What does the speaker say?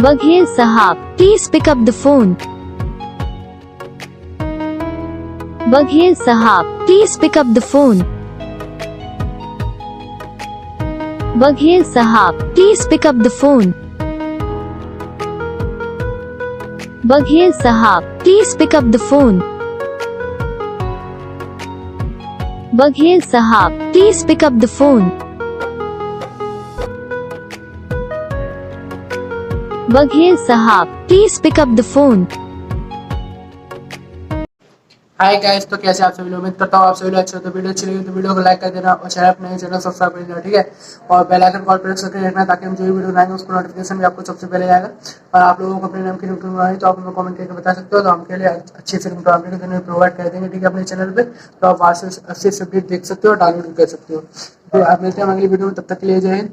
बघेल साहब, please pick up the phone. Baghel साहब, please pick up the phone. Baghel साहब, please pick up the phone. Baghel साहब, please pick up the phone. Baghel साहब, please pick up the phone. Baghel साहब, please pick up the phone. Hi guys, तो कैसे आप सभी लोग? उम्मीद करता हूँ आप सभी लोग अच्छे हो। तो वीडियो अच्छी लगी तो वीडियो को लाइक कर देना और चैनल अपने चैनल सब्सक्राइब कर देना, ठीक है। और बेल आइकन कॉल प्रेस करके रखना ताकि हम जो भी वीडियो बनाएंगे उसको नोटिफिकेशन भी आपको सबसे पहले आएगा। और आप लोगों को अपने नाम की फिल्म बनानी तो आप हमें कमेंट करके बता सकते हो, तो हम के लिए अच्छी फिल्म प्रोवाइड कर देंगे, ठीक है, अपने चैनल पे। तो आप वहाँ से अच्छे से देख सकते हो और डाउनलोड भी कर सकते हो। तो आप मिलते हैं अगली वीडियो में, तब तक के लिए जय हिंद।